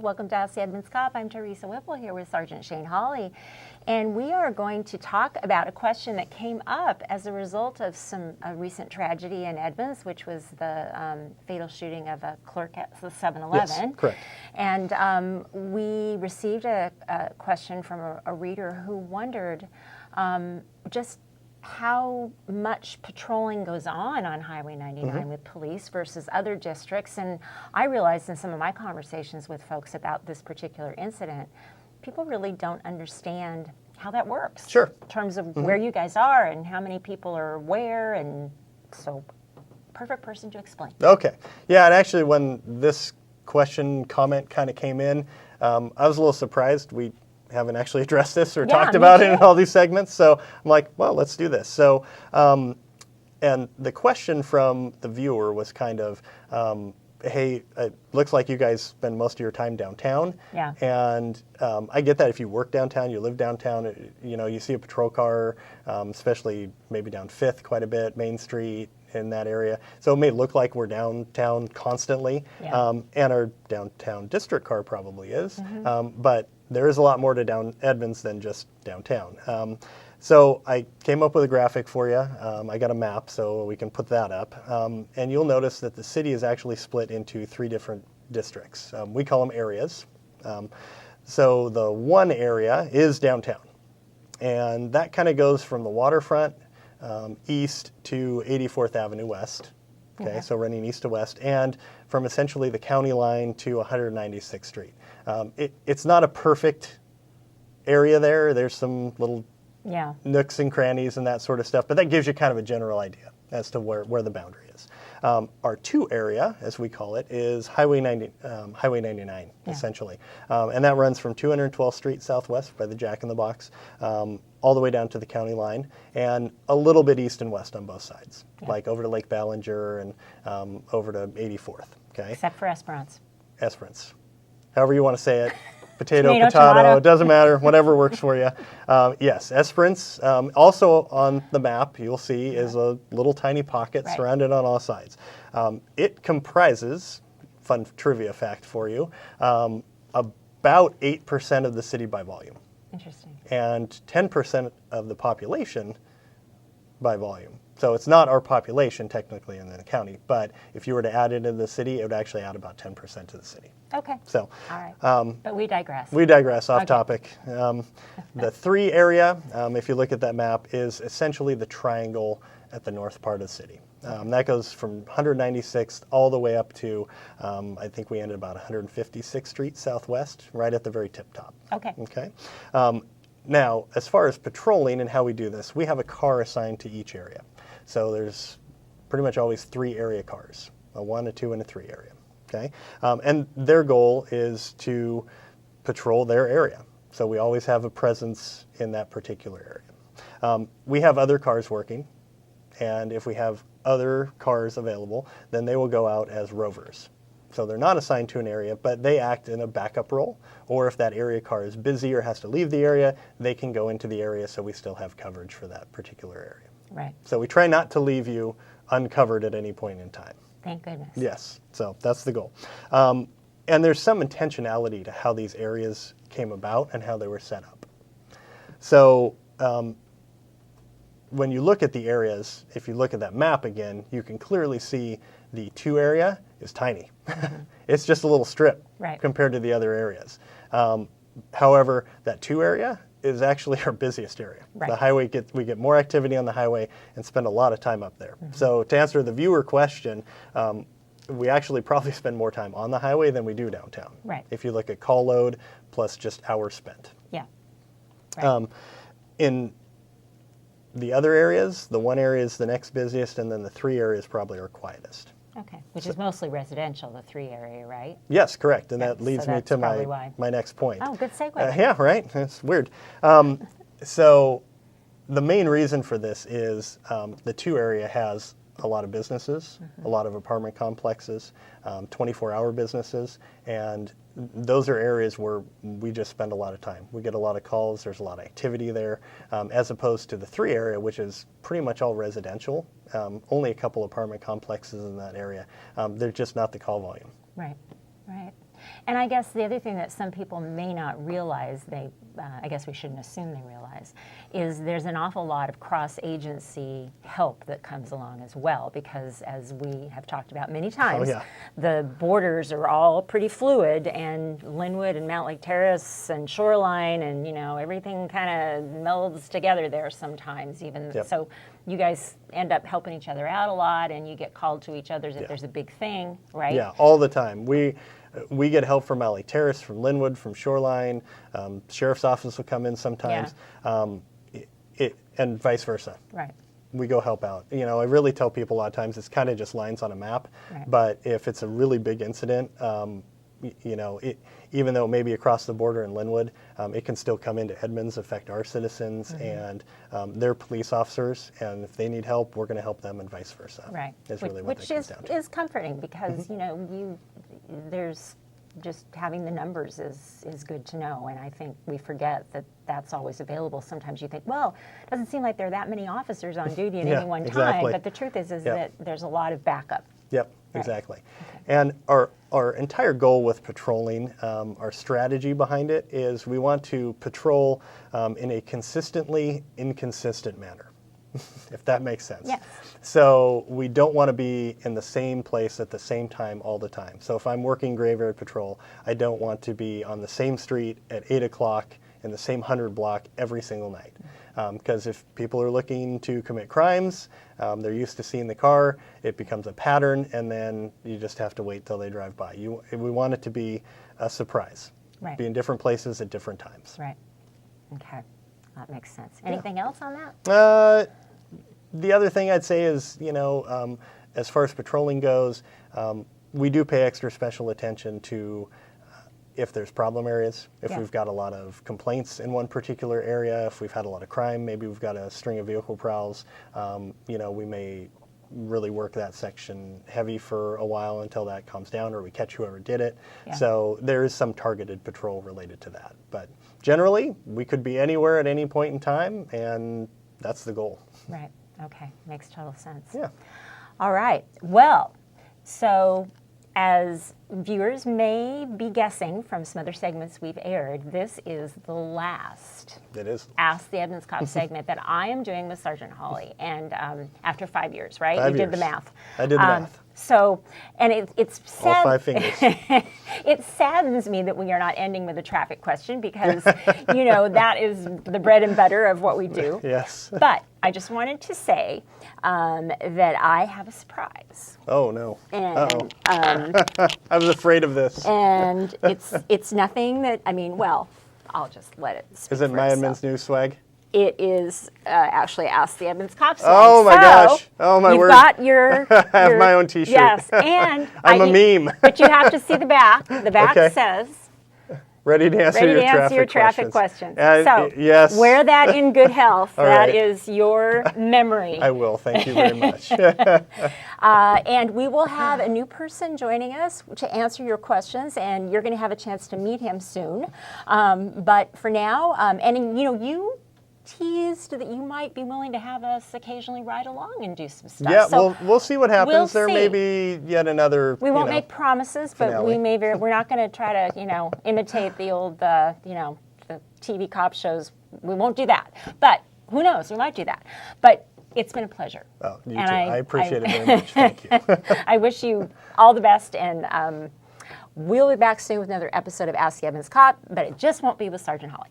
Welcome to Ask the Edmonds Cop. I'm Teresa Whipple here with Sergeant Shane Hawley. And we are going to talk about a question that came up as a result of a recent tragedy in Edmonds, which was the fatal shooting of a clerk at the 7-Eleven. Yes, correct. And we received a question from a reader who wondered just how much patrolling goes on Highway 99 with police versus other districts. And I realized in some of my conversations with folks about this particular incident, people really don't understand how that works. Sure. In terms of where you guys are and how many people are where, and so perfect person to explain. Okay. Yeah, and actually when this comment kind of came in, I was a little surprised. We haven't actually addressed this or talked about it in all these segments. So I'm like, well, let's do this. So, and the question from the viewer was kind of, hey, it looks like you guys spend most of your time downtown. Yeah. And I get that if you work downtown, you live downtown, you see a patrol car, especially maybe down 5th quite a bit, Main Street, in that area. So it may look like we're downtown constantly, and our downtown district car probably is, but there is a lot more to Edmonds than just downtown. So I came up with a graphic for you. I got a map, so we can put that up. And you'll notice that the city is actually split into 3 different districts. We call them areas. So the one area is downtown. And that kind of goes from the waterfront east to 84th Avenue West. Okay, so running east to west, and from essentially the county line to 196th Street. It's not a perfect area there. There's some little nooks and crannies and that sort of stuff, but that gives you kind of a general idea as to where the boundary is. Our 2 area, as we call it, is Highway 99, essentially. And that runs from 212th Street southwest by the Jack in the Box, all the way down to the county line, and a little bit east and west on both sides, like over to Lake Ballinger and over to 84th. Okay. Except for Esperance. Esperance. However you want to say it. Potato, it doesn't matter, whatever works for you. Yes, Esperance, also on the map, you'll see, is a little tiny pocket surrounded on all sides. It comprises, fun trivia fact for you, about 8% of the city by volume. Interesting. And 10% of the population by volume. So it's not our population technically in the county, but if you were to add it into the city, it would actually add about 10% to the city. Okay. So, all right. But we digress. We digress, off topic. The 3 area, if you look at that map, is essentially the triangle at the north part of the city. That goes from 196th all the way up to, I think we ended about 156th Street Southwest, right at the very tip top. Okay. Okay. Now, as far as patrolling and how we do this, we have a car assigned to each area. So there's pretty much always 3 area cars, a 1, a 2, and a 3 area. Okay, and their goal is to patrol their area. So we always have a presence in that particular area. We have other cars working, and if we have other cars available, then they will go out as rovers. So they're not assigned to an area, but they act in a backup role, or if that area car is busy or has to leave the area, they can go into the area so we still have coverage for that particular area. Right. So we try not to leave you uncovered at any point in time. Thank goodness. Yes, so that's the goal. And there's some intentionality to how these areas came about and how they were set up. So when you look at the areas, if you look at that map again, you can clearly see the 2 area is tiny. It's just a little strip compared to the other areas. However, that 2 area is actually our busiest area. The highway we get more activity on the highway and spend a lot of time up there. So to answer the viewer question, we actually probably spend more time on the highway than we do downtown. Right. If you look at call load plus just hours spent. Yeah. Right. In the other areas, the 1 area is the next busiest, and then the 3 areas probably are quietest. Okay, which is mostly residential, the 3 area, right? Yes, correct, and that leads me to my next point. Oh, good segue. Yeah, right, it's weird. So the main reason for this is the 2 area has a lot of businesses, a lot of apartment complexes, 24-hour businesses, and those are areas where we just spend a lot of time. We get a lot of calls, there's a lot of activity there, as opposed to the 3 area, which is pretty much all residential, only a couple apartment complexes in that area. They're just not the call volume. Right, right. And I guess the other thing that some people may not realize, I guess we shouldn't assume they realize, is there's an awful lot of cross-agency help that comes along as well, because as we have talked about many times, the borders are all pretty fluid, and Linwood and Mount Lake Terrace and Shoreline and, everything kind of melds together there sometimes even. So you guys end up helping each other out a lot, and you get called to each other's if there's a big thing, right? Yeah, all the time. We get help from Mount Lake Terrace, from Linwood, from Shoreline. Sheriff's office will come in sometimes, and vice versa. Right. We go help out. I really tell people a lot of times it's kind of just lines on a map, but if it's a really big incident, even though it may be across the border in Linwood, it can still come into Edmonds, affect our citizens and their police officers. And if they need help, we're going to help them, and vice versa. Right. Is really what Which that comes down to. is comforting, because there's just having the numbers is good to know, and I think we forget that that's always available. Sometimes you think, well, it doesn't seem like there are that many officers on duty at any one time, but the truth is that there's a lot of backup. Yep, exactly. And our entire goal with patrolling, our strategy behind it is we want to patrol in a consistently inconsistent manner, if that makes sense. Yes. So we don't want to be in the same place at the same time all the time. So if I'm working graveyard patrol, I don't want to be on the same street at 8 o'clock in the same 100 block every single night. Because if people are looking to commit crimes, they're used to seeing the car, it becomes a pattern, and then you just have to wait till they drive by. We want it to be a surprise. Right. Be in different places at different times. Right. Okay. That makes sense. Anything else on that? The other thing I'd say is, as far as patrolling goes, we do pay extra special attention to if there's problem areas, if we've got a lot of complaints in one particular area, if we've had a lot of crime, maybe we've got a string of vehicle prowls, we may really work that section heavy for a while until that calms down, or we catch whoever did it. So there is some targeted patrol related to that. But generally, we could be anywhere at any point in time, and that's the goal. Right. Okay. Makes total sense. Yeah. All right. Well, so as viewers may be guessing from some other segments we've aired, this is the last Ask the Edmonds Cop segment that I am doing with Sergeant Hawley. And after 5 years, right? 5 You years. did the math. I did the math. So, and it's sad. All 5 fingers. It saddens me that we are not ending with a traffic question, because, that is the bread and butter of what we do. Yes. But I just wanted to say that I have a surprise. Oh, no. And, I was afraid of this. And it's nothing that, I'll just let it speak Is it for my itself. Edmonds News swag? It is actually Ask the Edmonds Cop swag. Oh my gosh. Oh my word. You've got your... I have my own t-shirt. Yes, and... I'm a meme. But you have to see the back. The back Okay. says... Ready to answer your traffic questions. questions. So, yes. wear that in good health. All That right. is your memory. I will. Thank you very much. And we will have a new person joining us to answer your questions, and you're going to have a chance to meet him soon. But for now, you teased that you might be willing to have us occasionally ride along and do some stuff. Yeah, So we'll see what happens. we'll There see. may be yet another. we won't make promises, but finale. we're not going to try to, imitate the old, the TV cop shows. We won't do that. But who knows? We might do that. But it's been a pleasure. Oh, you And too. I appreciate it very much. Thank you. I wish you all the best, and we'll be back soon with another episode of Ask the Edmonds Cop, but it just won't be with Sergeant Hawley.